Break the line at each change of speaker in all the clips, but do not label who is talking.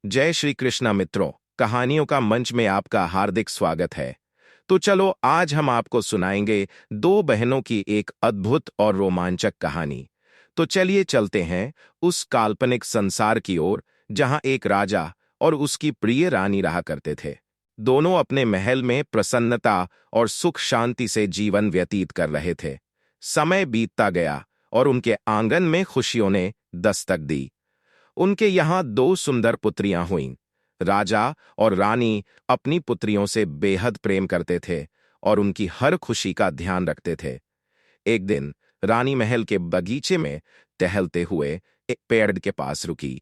जय श्री कृष्णा मित्रों, कहानियों का मंच में आपका हार्दिक स्वागत है। तो चलो आज हम आपको सुनाएंगे दो बहनों की एक अद्भुत और रोमांचक कहानी। तो चलिए चलते हैं उस काल्पनिक संसार की ओर जहां एक राजा और उसकी प्रिय रानी रहा करते थे। दोनों अपने महल में प्रसन्नता और सुख शांति से जीवन व्यतीत कर रहे थे। समय बीतता गया और उनके आंगन में खुशियों ने दस्तक दी। उनके यहाँ दो सुंदर पुत्रियां हुईं। राजा और रानी अपनी पुत्रियों से बेहद प्रेम करते थे और उनकी हर खुशी का ध्यान रखते थे। एक दिन रानी महल के बगीचे में टहलते हुए एक पेड़ के पास रुकी।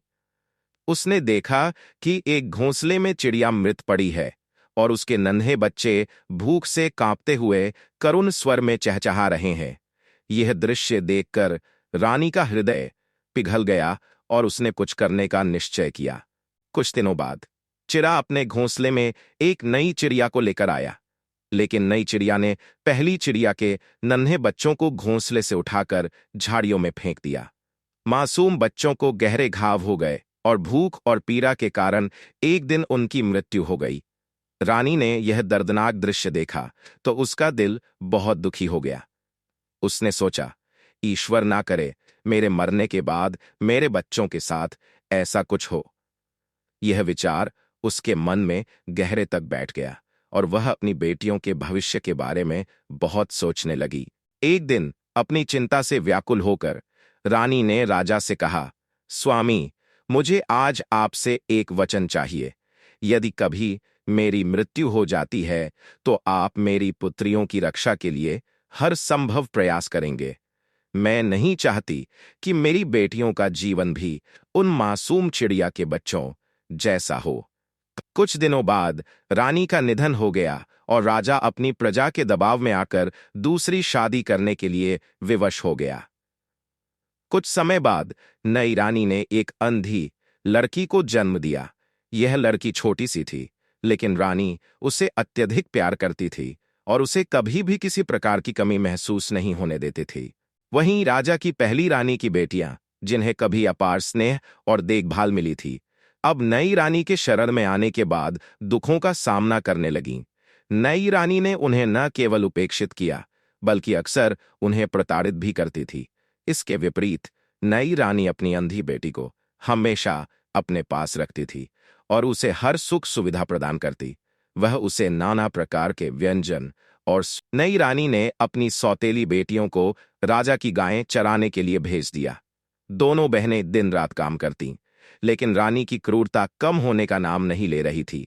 उसने देखा कि एक घोंसले में चिड़िया मृत पड़ी है और उसके नन्हे बच्चे भूख से कांपते हुए करुण स्वर में चहचहा रहे हैं। यह दृश्य देखकर रानी का हृदय पिघल गया और उसने कुछ करने का निश्चय किया। कुछ दिनों बाद चिड़ा अपने घोंसले में एक नई चिड़िया को लेकर आया, लेकिन नई चिड़िया ने पहली चिड़िया के नन्हे बच्चों को घोंसले से उठाकर झाड़ियों में फेंक दिया। मासूम बच्चों को गहरे घाव हो गए और भूख और पीड़ा के कारण एक दिन उनकी मृत्यु हो गई। रानी ने यह दर्दनाक दृश्य देखा तो उसका दिल बहुत दुखी हो गया। उसने सोचा, ईश्वर ना करे मेरे मरने के बाद मेरे बच्चों के साथ ऐसा कुछ हो। यह विचार उसके मन में गहरे तक बैठ गया और वह अपनी बेटियों के भविष्य के बारे में बहुत सोचने लगी। एक दिन अपनी चिंता से व्याकुल होकर रानी ने राजा से कहा, स्वामी, मुझे आज आपसे एक वचन चाहिए। यदि कभी मेरी मृत्यु हो जाती है तो आप मेरी पुत्रियों की रक्षा के लिए हर संभव प्रयास करेंगे। मैं नहीं चाहती कि मेरी बेटियों का जीवन भी उन मासूम चिड़िया के बच्चों जैसा हो। कुछ दिनों बाद रानी का निधन हो गया और राजा अपनी प्रजा के दबाव में आकर दूसरी शादी करने के लिए विवश हो गया। कुछ समय बाद नई रानी ने एक अंधी लड़की को जन्म दिया। यह लड़की छोटी सी थी, लेकिन रानी उसे अत्यधिक प्यार करती थी और उसे कभी भी किसी प्रकार की कमी महसूस नहीं होने देती थी। वहीं राजा की पहली रानी की बेटियां, जिन्हें कभी अपार स्नेह और देखभाल मिली थी, अब नई रानी के शरण में आने के बाद दुखों का सामना करने लगीं। नई रानी ने उन्हें न केवल उपेक्षित किया, बल्कि अक्सर उन्हें प्रताड़ित भी करती थी। इसके विपरीत नई रानी अपनी अंधी बेटी को हमेशा अपने पास रखती थी और उसे हर सुख सुविधा प्रदान करती। वह उसे नाना प्रकार के व्यंजन और नई रानी ने अपनी सौतेली बेटियों को राजा की गायें चराने के लिए भेज दिया। दोनों बहनें दिन रात काम करतीं, लेकिन रानी की क्रूरता कम होने का नाम नहीं ले रही थी।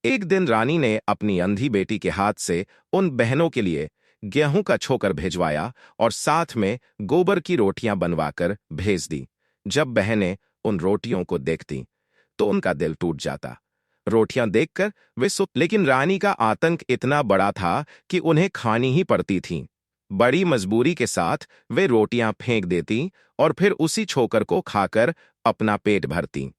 एक दिन रानी ने अपनी अंधी बेटी के हाथ से उन बहनों के लिए गेहूं का छोकर भिजवाया और साथ में गोबर की रोटियां बनवाकर भेज दी। जब बहनें उन रोटियों को देखतीं तो उनका दिल टूट जाता। रोटियां देखकर वे लेकिन रानी का आतंक इतना बड़ा था कि उन्हें खानी ही पड़ती थीं। बड़ी मजबूरी के साथ वे रोटियां फेंक देतीं और फिर उसी छोकर को खाकर अपना पेट भरतीं।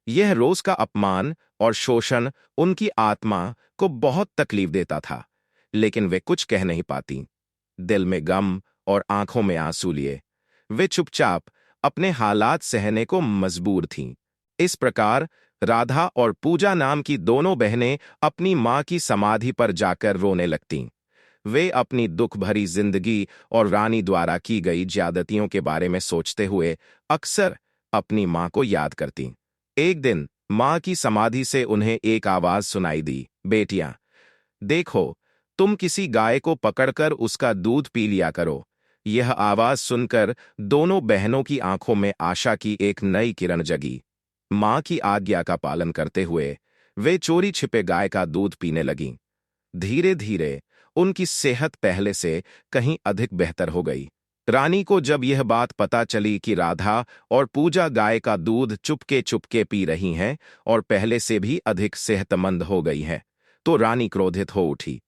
यह रोज का अपमान और शोषण उनकी आत्मा को बहुत तकलीफ देता था, लेकिन वे कुछ कह नहीं पातीं। दिल में गम और आंखों में आंसू लिए वे चुपचाप अपने हालात सहने को मजबूर थीं। इस प्रकार राधा और पूजा नाम की दोनों बहनें अपनी मां की समाधि पर जाकर रोने लगतीं। वे अपनी दुख भरी जिंदगी और रानी द्वारा की गई ज्यादतियों के बारे में सोचते हुए अक्सर अपनी मां को याद करतीं। एक दिन मां की समाधि से उन्हें एक आवाज सुनाई दी, बेटियां, देखो, तुम किसी गाय को पकड़कर उसका दूध पी लिया करो। यह आवाज सुनकर दोनों बहनों की आंखों में आशा की एक नई किरण जगी। मां की आज्ञा का पालन करते हुए वे चोरी छिपे गाय का दूध पीने लगीं। धीरे धीरे उनकी सेहत पहले से कहीं अधिक बेहतर हो गई। रानी को जब यह बात पता चली कि राधा और पूजा गाय का दूध चुपके चुपके पी रही हैं और पहले से भी अधिक सेहतमंद हो गई हैं, तो रानी क्रोधित हो उठी।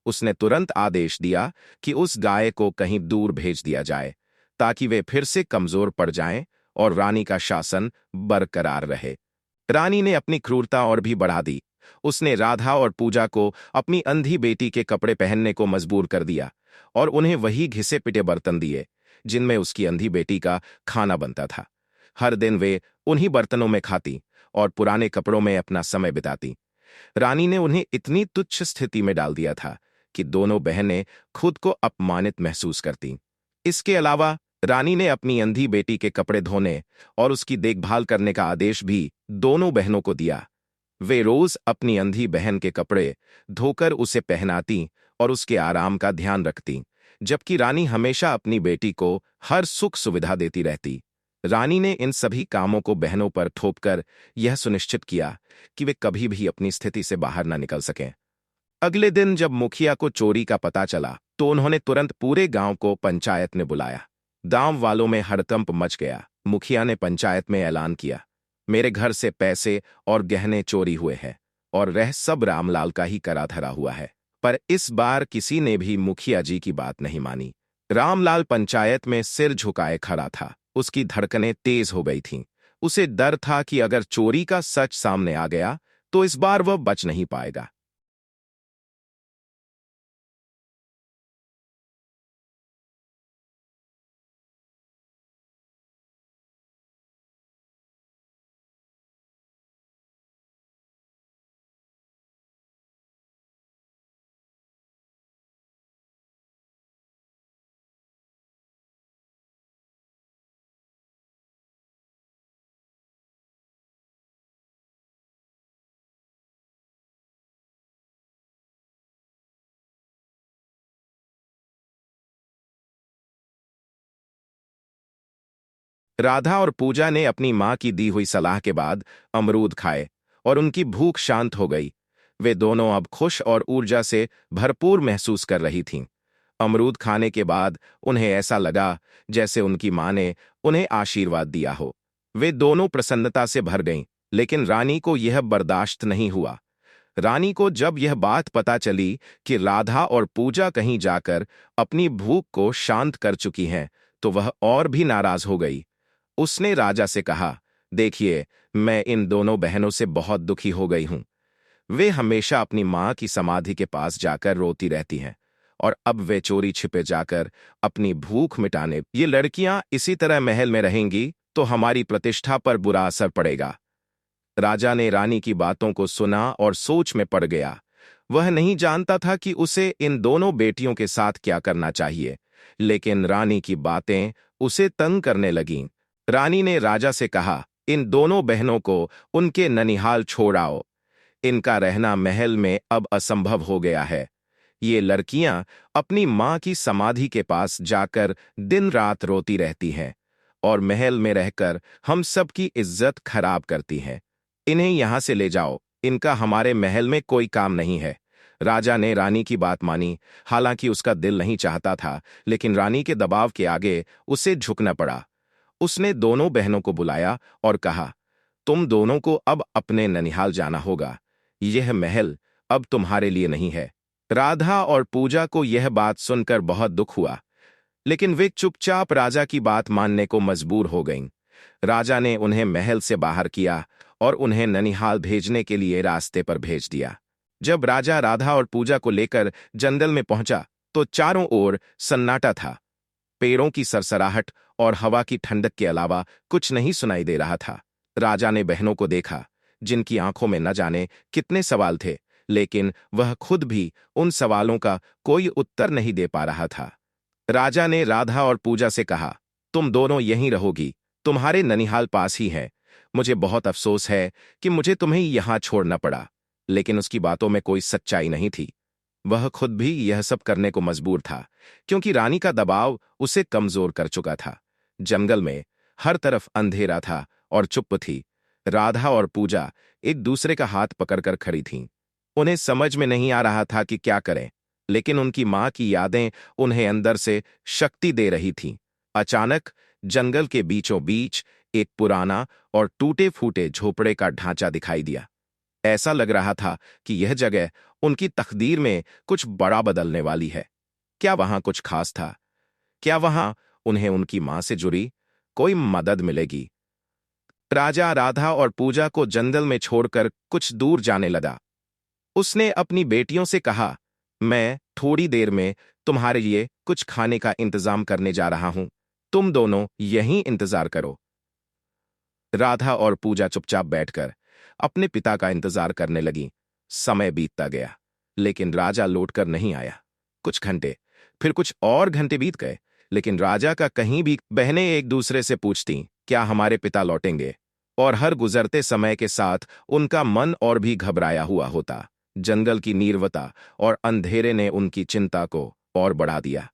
उसने तुरंत आदेश दिया कि उस गाय को कहीं दूर भेज दिया जाए, ताकि वे फिर से कमजोर पड़ जाएं और रानी का शासन बरकरार रहे। रानी ने अपनी क्रूरता और भी बढ़ा दी। उसने राधा और पूजा को अपनी अंधी बेटी के कपड़े पहनने को मजबूर कर दिया और उन्हें वही घिसे पिटे बर्तन दिए जिनमें उसकी अंधी बेटी का खाना बनता था। हर दिन वे उन्हीं बर्तनों में खाती और पुराने कपड़ों में अपना समय बिताती। रानी ने उन्हें इतनी तुच्छ स्थिति में डाल दिया था कि दोनों बहनें खुद को अपमानित महसूस करती। इसके अलावा रानी ने अपनी अंधी बेटी के कपड़े धोने और उसकी देखभाल करने का आदेश भी दोनों बहनों को दिया। वे रोज अपनी अंधी बहन के कपड़े धोकर उसे पहनाती और उसके आराम का ध्यान रखती, जबकि रानी हमेशा अपनी बेटी को हर सुख सुविधा देती रहती। रानी ने इन सभी कामों को बहनों पर थोपकर यह सुनिश्चित किया कि वे कभी भी अपनी स्थिति से बाहर न निकल सकें। अगले दिन जब मुखिया को चोरी का पता चला तो उन्होंने तुरंत पूरे गांव को पंचायत में बुलाया। गांव वालों में हड़कंप मच गया। मुखिया ने पंचायत में ऐलान किया, मेरे घर से पैसे और गहने चोरी हुए हैं और रह सब रामलाल का ही करा धरा हुआ है। पर इस बार किसी ने भी मुखिया जी की बात नहीं मानी। रामलाल पंचायत में सिर झुकाए खड़ा था। उसकी धड़कनें तेज हो गई थीं। उसे डर था कि अगर चोरी का सच सामने आ गया तो इस बार वह बच नहीं पाएगा। राधा और पूजा ने अपनी मां की दी हुई सलाह के बाद अमरूद खाए और उनकी भूख शांत हो गई। वे दोनों अब खुश और ऊर्जा से भरपूर महसूस कर रही थीं। अमरूद खाने के बाद उन्हें ऐसा लगा जैसे उनकी मां ने उन्हें आशीर्वाद दिया हो। वे दोनों प्रसन्नता से भर गईं, लेकिन रानी को यह बर्दाश्त नहीं हुआ। रानी को जब यह बात पता चली कि राधा और पूजा कहीं जाकर अपनी भूख को शांत कर चुकी हैं, तो वह और भी नाराज हो गई। उसने राजा से कहा, देखिए, मैं इन दोनों बहनों से बहुत दुखी हो गई हूं। वे हमेशा अपनी मां की समाधि के पास जाकर रोती रहती हैं और अब वे चोरी छिपे जाकर अपनी भूख मिटाने। ये लड़कियां इसी तरह महल में रहेंगी तो हमारी प्रतिष्ठा पर बुरा असर पड़ेगा। राजा ने रानी की बातों को सुना और सोच में पड़ गया। वह नहीं जानता था कि उसे इन दोनों बेटियों के साथ क्या करना चाहिए, लेकिन रानी की बातें उसे तंग करने लगीं। रानी ने राजा से कहा, इन दोनों बहनों को उनके ननिहाल छोड़ आओ। इनका रहना महल में अब असंभव हो गया है। ये लड़कियां अपनी मां की समाधि के पास जाकर दिन रात रोती रहती हैं और महल में रहकर हम सबकी इज्जत खराब करती हैं। इन्हें यहां से ले जाओ, इनका हमारे महल में कोई काम नहीं है। राजा ने रानी की बात मानी। हालांकि उसका दिल नहीं चाहता था, लेकिन रानी के दबाव के आगे उसे झुकना पड़ा। उसने दोनों बहनों को बुलाया और कहा, तुम दोनों को अब अपने ननिहाल जाना होगा। यह महल अब तुम्हारे लिए नहीं है। राधा और पूजा को यह बात सुनकर बहुत दुख हुआ, लेकिन वे चुपचाप राजा की बात मानने को मजबूर हो गईं। राजा ने उन्हें महल से बाहर किया और उन्हें ननिहाल भेजने के लिए रास्ते पर भेज दिया। जब राजा राधा और पूजा को लेकर जंगल में पहुंचा तो चारों ओर सन्नाटा था। पेड़ों की सरसराहट और हवा की ठंडक के अलावा कुछ नहीं सुनाई दे रहा था। राजा ने बहनों को देखा, जिनकी आंखों में न जाने कितने सवाल थे, लेकिन वह खुद भी उन सवालों का कोई उत्तर नहीं दे पा रहा था। राजा ने राधा और पूजा से कहा, तुम दोनों यहीं रहोगी, तुम्हारे ननिहाल पास ही है। मुझे बहुत अफसोस है कि मुझे तुम्हें यहां छोड़ना पड़ा, लेकिन उसकी बातों में कोई सच्चाई नहीं थी। वह खुद भी यह सब करने को मजबूर था, क्योंकि रानी का दबाव उसे कमजोर कर चुका था। जंगल में हर तरफ अंधेरा था और चुप्प थी। राधा और पूजा एक दूसरे का हाथ पकड़कर खड़ी थीं। उन्हें समझ में नहीं आ रहा था कि क्या करें, लेकिन उनकी मां की यादें उन्हें अंदर से शक्ति दे रही थीं। अचानक जंगल के बीचों बीच एक पुराना और टूटे फूटे झोपड़े का ढांचा दिखाई दिया। ऐसा लग रहा था कि यह जगह उनकी तकदीर में कुछ बड़ा बदलने वाली है। क्या वहां कुछ खास था? क्या वहां उन्हें उनकी मां से जुड़ी कोई मदद मिलेगी? राजा राधा और पूजा को जंगल में छोड़कर कुछ दूर जाने लगा। उसने अपनी बेटियों से कहा, मैं थोड़ी देर में तुम्हारे लिए कुछ खाने का इंतजाम करने जा रहा हूं। तुम दोनों यहीं इंतजार करो। राधा और पूजा चुपचाप बैठकर अपने पिता का इंतजार करने लगीं। समय बीतता गया, लेकिन राजा लौटकर नहीं आया। कुछ घंटे, फिर कुछ और घंटे बीत गए, लेकिन राजा का कहीं भी। बहनें एक दूसरे से पूछतीं, क्या हमारे पिता लौटेंगे? और हर गुजरते समय के साथ उनका मन और भी घबराया हुआ होता। जंगल की नीरवता और अंधेरे ने उनकी चिंता को और बढ़ा दिया।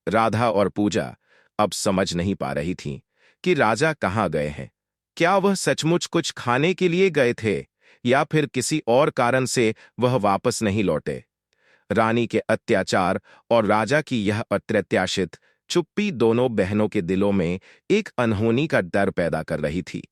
राधा और पूजा अब समझ नहीं पा रही थीं कि राजा कहाँ गए हैं। क्या वह सचमुच कुछ खाने के लिए गए थे, या फिर किसी और कारण से वह वापस नहीं लौटे? रानी के अत्याचार और राजा की यह अप्रत्याशित चुप्पी दोनों बहनों के दिलों में एक अनहोनी का डर पैदा कर रही थी।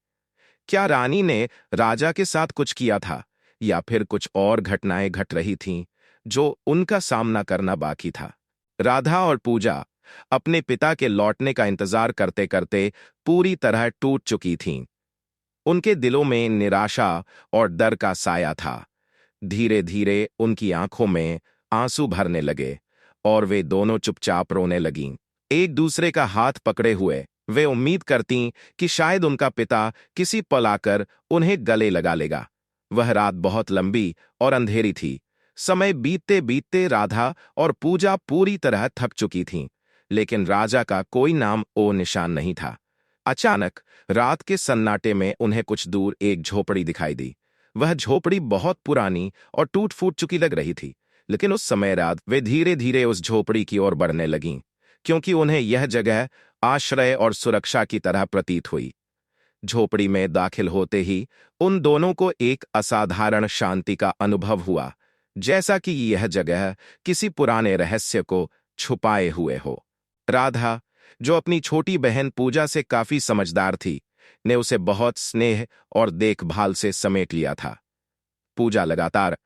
क्या रानी ने राजा के साथ कुछ किया था, या फिर कुछ और घटनाएं घट रही थीं जो उनका सामना करना बाकी था? राधा और पूजा अपने पिता के लौटने का इंतजार करते करते पूरी तरह टूट चुकी थीं। उनके दिलों में निराशा और डर का साया था। धीरे धीरे उनकी आंखों में आंसू भरने लगे और वे दोनों चुपचाप रोने लगीं। एक दूसरे का हाथ पकड़े हुए वे उम्मीद करतीं कि शायद उनका पिता किसी पल आकर उन्हें गले लगा लेगा। वह रात बहुत लंबी और अंधेरी थी। समय बीतते बीतते राधा और पूजा पूरी तरह थक चुकी थीं, लेकिन राजा का कोई नाम ओ निशान नहीं था। अचानक रात के सन्नाटे में उन्हें कुछ दूर एक झोपड़ी दिखाई दी। वह झोपड़ी बहुत पुरानी और टूट फूट चुकी लग रही थी, लेकिन उस समय रात वे धीरे धीरे उस झोपड़ी की ओर बढ़ने लगीं, क्योंकि उन्हें यह जगह आश्रय और सुरक्षा की तरह प्रतीत हुई। झोपड़ी में दाखिल होते ही उन दोनों को एक असाधारण शांति का अनुभव हुआ, जैसा कि यह जगह किसी पुराने रहस्य को छुपाए हुए हो। राधा, जो अपनी छोटी बहन पूजा से काफी समझदार थी, ने उसे बहुत स्नेह और देखभाल से समेट लिया था। पूजा लगातार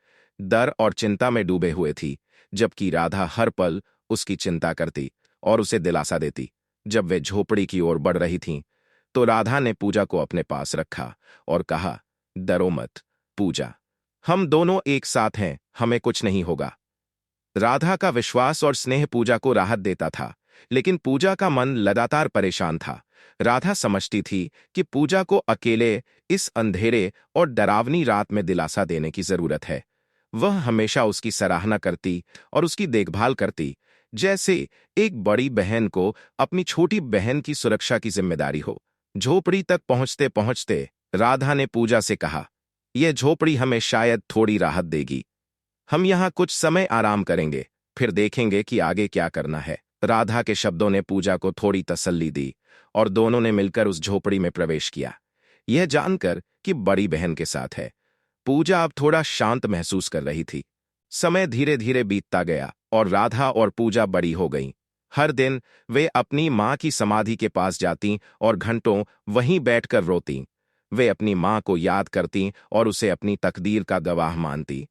डर और चिंता में डूबे हुए थी, जबकि राधा हर पल उसकी चिंता करती और उसे दिलासा देती। जब वे झोपड़ी की ओर बढ़ रही थीं, तो राधा ने पूजा को अपने पास रखा और कहा, डरो मत पूजा, हम दोनों एक साथ हैं, हमें कुछ नहीं होगा। राधा का विश्वास और स्नेह पूजा को राहत देता था, लेकिन पूजा का मन लगातार परेशान था। राधा समझती थी कि पूजा को अकेले इस अंधेरे और डरावनी रात में दिलासा देने की जरूरत है। वह हमेशा उसकी सराहना करती और उसकी देखभाल करती, जैसे एक बड़ी बहन को अपनी छोटी बहन की सुरक्षा की जिम्मेदारी हो। झोपड़ी तक पहुंचते पहुंचते राधा ने पूजा से कहा, यह झोपड़ी हमें शायद थोड़ी राहत देगी। हम यहाँ कुछ समय आराम करेंगे, फिर देखेंगे कि आगे क्या करना है। राधा के शब्दों ने पूजा को थोड़ी तसल्ली दी और दोनों ने मिलकर उस झोपड़ी में प्रवेश किया। यह जानकर कि बड़ी बहन के साथ है, पूजा अब थोड़ा शांत महसूस कर रही थी। समय धीरे धीरे बीतता गया और राधा और पूजा बड़ी हो गईं। हर दिन वे अपनी माँ की समाधि के पास जातीं और घंटों वहीं बैठकर रोतीं। वे अपनी माँ को याद करतीं और उसे अपनी तकदीर का गवाह मानती।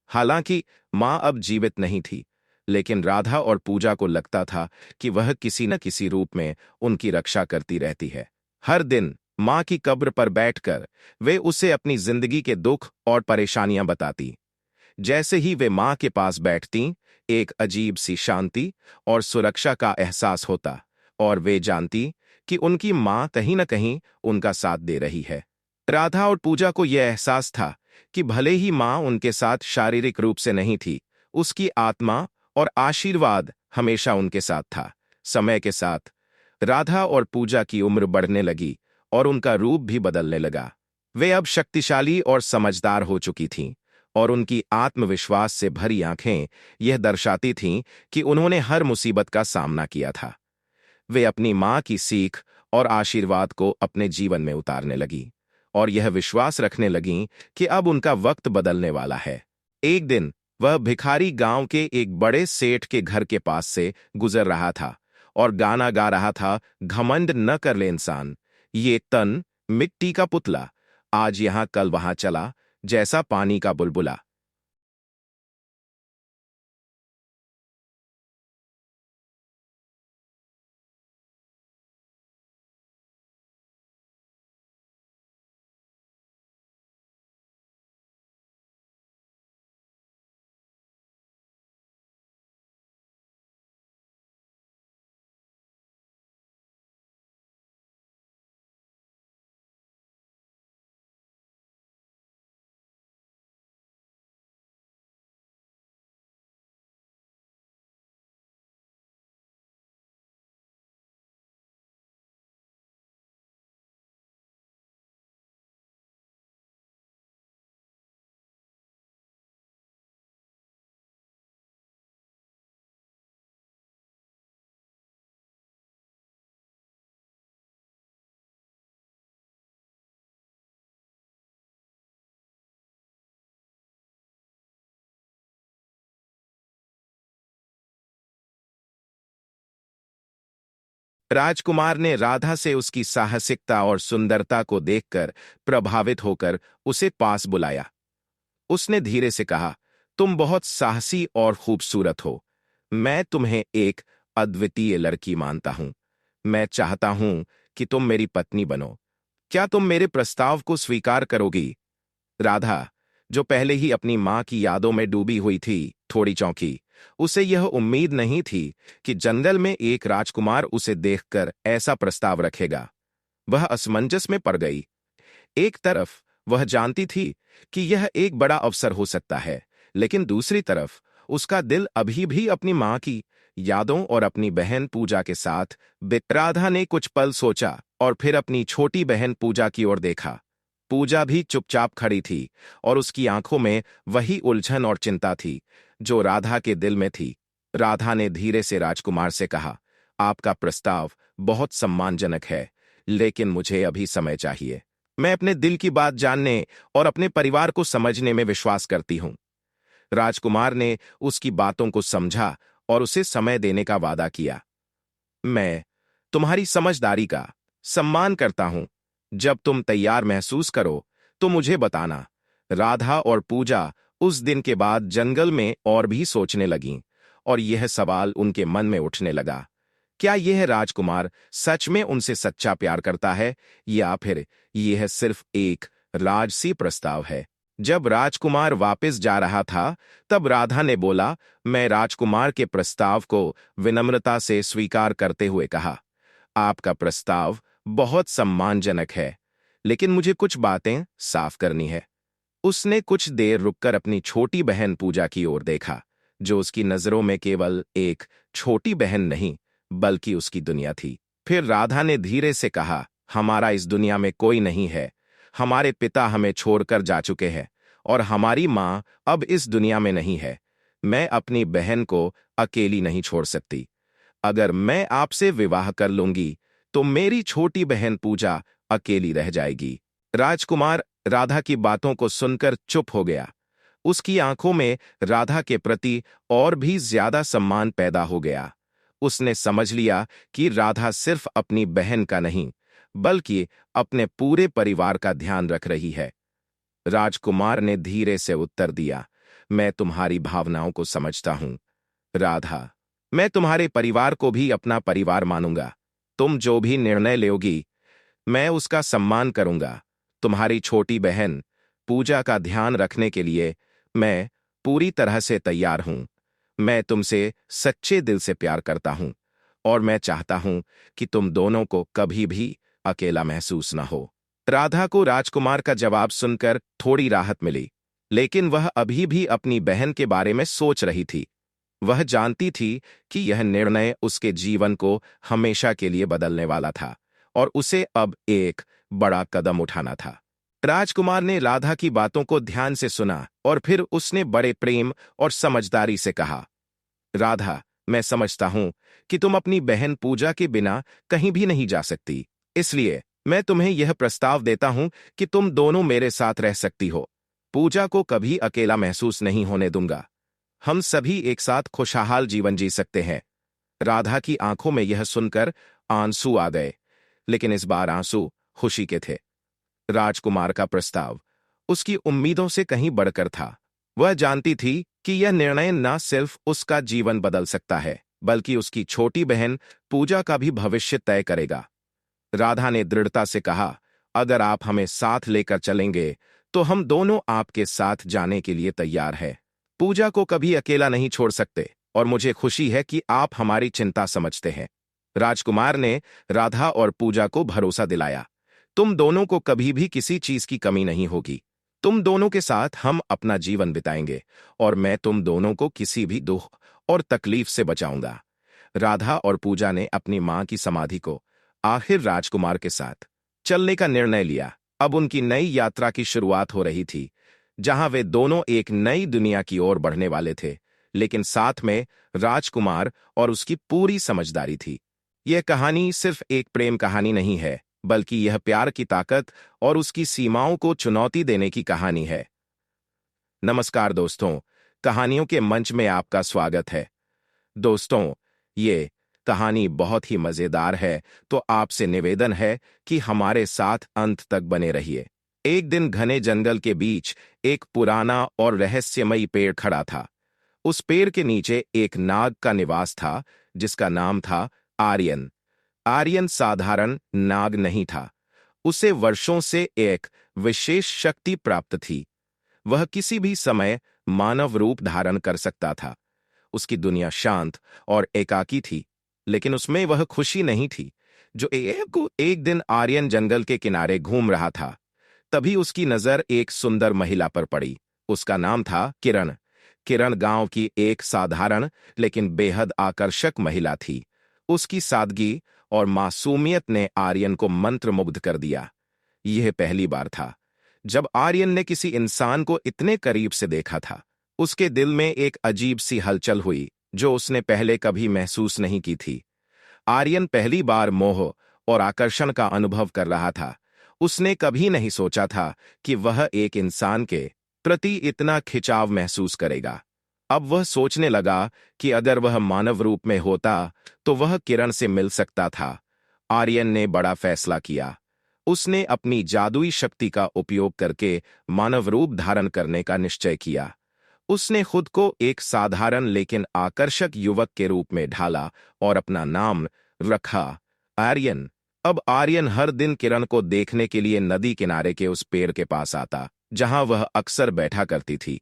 हालांकि मां अब जीवित नहीं थी, लेकिन राधा और पूजा को लगता था कि वह किसी न किसी रूप में उनकी रक्षा करती रहती है। हर दिन मां की कब्र पर बैठकर वे उसे अपनी जिंदगी के दुख और परेशानियां बताती। जैसे ही वे मां के पास बैठतीं, एक अजीब सी शांति और सुरक्षा का एहसास होता, और वे जानती कि उनकी मां कहीं न कहीं उनका साथ दे रही है। राधा और पूजा को यह एहसास था कि भले ही मां उनके साथ शारीरिक रूप से नहीं थी, उसकी आत्मा और आशीर्वाद हमेशा उनके साथ था। समय के साथ राधा और पूजा की उम्र बढ़ने लगी और उनका रूप भी बदलने लगा। वे अब शक्तिशाली और समझदार हो चुकी थीं, और उनकी आत्मविश्वास से भरी आंखें यह दर्शाती थीं कि उन्होंने हर मुसीबत का सामना किया था। वे अपनी मां की सीख और आशीर्वाद को अपने जीवन में उतारने लगीं, और यह विश्वास रखने लगीं कि अब उनका वक्त बदलने वाला है। एक दिन वह भिखारी गांव के एक बड़े सेठ के घर के पास से गुजर रहा था और गाना गा रहा था, घमंड न कर ले इंसान, ये तन मिट्टी का पुतला, आज यहां कल वहां चला, जैसा पानी का बुलबुला। राजकुमार ने राधा से उसकी साहसिकता और सुंदरता को देखकर प्रभावित होकर उसे पास बुलाया। उसने धीरे से कहा, तुम बहुत साहसी और खूबसूरत हो। मैं तुम्हें एक अद्वितीय लड़की मानता हूं। मैं चाहता हूं कि तुम मेरी पत्नी बनो। क्या तुम मेरे प्रस्ताव को स्वीकार करोगी? राधा, जो पहले ही अपनी मां की यादों में डूबी हुई थी, थोड़ी चौंकी। उसे यह उम्मीद नहीं थी कि जंगल में एक राजकुमार उसे देखकर ऐसा प्रस्ताव रखेगा। वह असमंजस में पड़ गई। एक तरफ वह जानती थी कि यह एक बड़ा अवसर हो सकता है, लेकिन दूसरी तरफ उसका दिल अभी भी अपनी मां की यादों और अपनी बहन पूजा के साथ राधा ने कुछ पल सोचा और फिर अपनी छोटी बहन पूजा की ओर देखा। पूजा भी चुपचाप खड़ी थी और उसकी आंखों में वही उलझन और चिंता थी जो राधा के दिल में थी। राधा ने धीरे से राजकुमार से कहा, आपका प्रस्ताव बहुत सम्मानजनक है, लेकिन मुझे अभी समय चाहिए। मैं अपने दिल की बात जानने और अपने परिवार को समझने में विश्वास करती हूं। राजकुमार ने उसकी बातों को समझा और उसे समय देने का वादा किया। मैं तुम्हारी समझदारी का सम्मान करता हूं। जब तुम तैयार महसूस करो तो मुझे बताना। राधा और पूजा उस दिन के बाद जंगल में और भी सोचने लगीं और यह सवाल उनके मन में उठने लगा, क्या यह राजकुमार सच में उनसे सच्चा प्यार करता है या फिर यह सिर्फ एक राजसी प्रस्ताव है? जब राजकुमार वापस जा रहा था तब राधा ने बोला, मैं राजकुमार के प्रस्ताव को विनम्रता से स्वीकार करते हुए कहा, आपका प्रस्ताव बहुत सम्मानजनक है, लेकिन मुझे कुछ बातें साफ करनी है। उसने कुछ देर रुककर अपनी छोटी बहन पूजा की ओर देखा, जो उसकी नजरों में केवल एक छोटी बहन नहीं बल्कि उसकी दुनिया थी। फिर राधा ने धीरे से कहा, हमारा इस दुनिया में कोई नहीं है। हमारे पिता हमें छोड़कर जा चुके हैं और हमारी मां अब इस दुनिया में नहीं है। मैं अपनी बहन को अकेली नहीं छोड़ सकती। अगर मैं आपसे विवाह कर लूंगी तो मेरी छोटी बहन पूजा अकेली रह जाएगी। राजकुमार राधा की बातों को सुनकर चुप हो गया। उसकी आंखों में राधा के प्रति और भी ज्यादा सम्मान पैदा हो गया। उसने समझ लिया कि राधा सिर्फ अपनी बहन का नहीं बल्कि अपने पूरे परिवार का ध्यान रख रही है। राजकुमार ने धीरे से उत्तर दिया, मैं तुम्हारी भावनाओं को समझता हूं राधा। मैं तुम्हारे परिवार को भी अपना परिवार मानूंगा। तुम जो भी निर्णय लोगी मैं उसका सम्मान करूंगा। तुम्हारी छोटी बहन पूजा का ध्यान रखने के लिए मैं पूरी तरह से तैयार हूं। मैं तुमसे सच्चे दिल से प्यार करता हूं और मैं चाहता हूं कि तुम दोनों को कभी भी अकेला महसूस न हो। राधा को राजकुमार का जवाब सुनकर थोड़ी राहत मिली, लेकिन वह अभी भी अपनी बहन के बारे में सोच रही थी। वह जानती थी कि यह निर्णय उसके जीवन को हमेशा के लिए बदलने वाला था और उसे अब एक बड़ा कदम उठाना था। राजकुमार ने राधा की बातों को ध्यान से सुना और फिर उसने बड़े प्रेम और समझदारी से कहा, राधा, मैं समझता हूं कि तुम अपनी बहन पूजा के बिना कहीं भी नहीं जा सकती। इसलिए मैं तुम्हें यह प्रस्ताव देता हूं कि तुम दोनों मेरे साथ रह सकती हो। पूजा को कभी अकेला महसूस नहीं होने दूंगा। हम सभी एक साथ खुशहाल जीवन जी सकते हैं। राधा की आंखों में यह सुनकर आंसू आ गए, लेकिन इस बार आंसू खुशी के थे। राजकुमार का प्रस्ताव उसकी उम्मीदों से कहीं बढ़कर था। वह जानती थी कि यह निर्णय न सिर्फ उसका जीवन बदल सकता है बल्कि उसकी छोटी बहन पूजा का भी भविष्य तय करेगा। राधा ने दृढ़ता से कहा, अगर आप हमें साथ लेकर चलेंगे तो हम दोनों आपके साथ जाने के लिए तैयार हैं। पूजा को कभी अकेला नहीं छोड़ सकते और मुझे खुशी है कि आप हमारी चिंता समझते हैं। राजकुमार ने राधा और पूजा को भरोसा दिलाया, तुम दोनों को कभी भी किसी चीज की कमी नहीं होगी। तुम दोनों के साथ हम अपना जीवन बिताएंगे और मैं तुम दोनों को किसी भी दुख और तकलीफ से बचाऊंगा। राधा और पूजा ने अपनी मां की समाधि को आखिर राजकुमार के साथ चलने का निर्णय लिया। अब उनकी नई यात्रा की शुरुआत हो रही थी, जहां वे दोनों एक नई दुनिया की ओर बढ़ने वाले थे, लेकिन साथ में राजकुमार और उसकी पूरी समझदारी थी। यह कहानी सिर्फ एक प्रेम कहानी नहीं है, बल्कि यह प्यार की ताकत और उसकी सीमाओं को चुनौती देने की कहानी है। नमस्कार दोस्तों, कहानियों के मंच में आपका स्वागत है। दोस्तों, ये कहानी बहुत ही मजेदार है, तो आपसे निवेदन है कि हमारे साथ अंत तक बने रहिए। एक दिन घने जंगल के बीच एक पुराना और रहस्यमयी पेड़ खड़ा था। उस पेड़ के नीचे एक नाग का निवास था, जिसका नाम था आर्यन। आर्यन साधारण नाग नहीं था। उसे वर्षों से एक विशेष शक्ति प्राप्त थी। वह किसी भी समय मानव रूप धारण कर सकता था। उसकी दुनिया शांत और एकाकी थी, लेकिन उसमें वह खुशी नहीं थी। जो एक दिन आर्यन जंगल के किनारे घूम रहा था, तभी उसकी नजर एक सुंदर महिला पर पड़ी। उसका नाम था किरण। किरण गांव की एक साधारण लेकिन बेहद आकर्षक महिला थी। उसकी सादगी और मासूमियत ने आर्यन को मंत्रमुग्ध कर दिया। यह पहली बार था जब आर्यन ने किसी इंसान को इतने करीब से देखा था। उसके दिल में एक अजीब सी हलचल हुई, जो उसने पहले कभी महसूस नहीं की थी। आर्यन पहली बार मोह और आकर्षण का अनुभव कर रहा था। उसने कभी नहीं सोचा था कि वह एक इंसान के प्रति इतना खिंचाव महसूस करेगा। अब वह सोचने लगा कि अगर वह मानव रूप में होता तो वह किरण से मिल सकता था। आर्यन ने बड़ा फैसला किया। उसने अपनी जादुई शक्ति का उपयोग करके मानव रूप धारण करने का निश्चय किया। उसने खुद को एक साधारण लेकिन आकर्षक युवक के रूप में ढाला और अपना नाम रखा आर्यन। अब आर्यन हर दिन किरण को देखने के लिए नदी किनारे के उस पेड़ के पास आता, जहां वह अक्सर बैठा करती थी।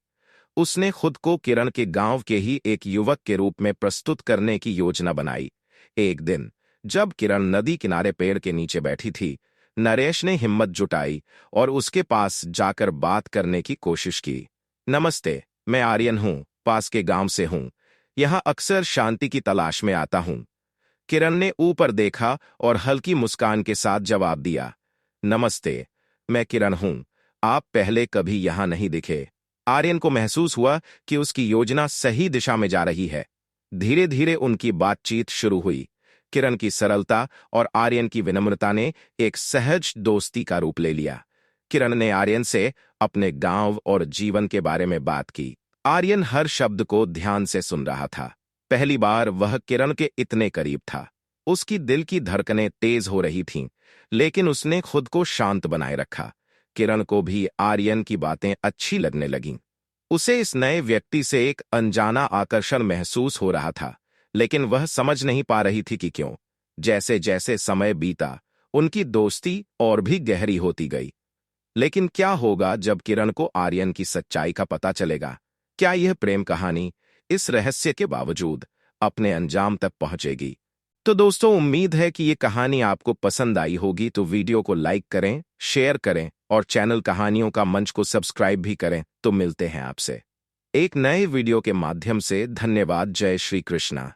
उसने खुद को किरण के गांव के ही एक युवक के रूप में प्रस्तुत करने की योजना बनाई। एक दिन जब किरण नदी किनारे पेड़ के नीचे बैठी थी, नरेश ने हिम्मत जुटाई और उसके पास जाकर बात करने की कोशिश की। नमस्ते, मैं आर्यन हूं, पास के गांव से हूं। यहां अक्सर शांति की तलाश में आता हूं। किरण ने ऊपर देखा और हल्की मुस्कान के साथ जवाब दिया। नमस्ते, मैं किरण हूं। आप पहले कभी यहां नहीं दिखे। आर्यन को महसूस हुआ कि उसकी योजना सही दिशा में जा रही है। धीरे धीरे उनकी बातचीत शुरू हुई। किरण की सरलता और आर्यन की विनम्रता ने एक सहज दोस्ती का रूप ले लिया। किरण ने आर्यन से अपने गांव और जीवन के बारे में बात की। आर्यन हर शब्द को ध्यान से सुन रहा था। पहली बार वह किरण के इतने करीब था। उसकी दिल की धड़कनें तेज हो रही थीं, लेकिन उसने खुद को शांत बनाए रखा। किरण को भी आर्यन की बातें अच्छी लगने लगीं। उसे इस नए व्यक्ति से एक अनजाना आकर्षण महसूस हो रहा था, लेकिन वह समझ नहीं पा रही थी कि क्यों। जैसे जैसे समय बीता, उनकी दोस्ती और भी गहरी होती गई। लेकिन क्या होगा जब किरण को आर्यन की सच्चाई का पता चलेगा? क्या यह प्रेम कहानी इस रहस्य के बावजूद अपने अंजाम तक पहुंचेगी? तो दोस्तों, उम्मीद है कि ये कहानी आपको पसंद आई होगी। तो वीडियो को लाइक करें, शेयर करें और चैनल कहानियों का मंच को सब्सक्राइब भी करें। तो मिलते हैं आपसे एक नए वीडियो के माध्यम से। धन्यवाद। जय श्री कृष्णा।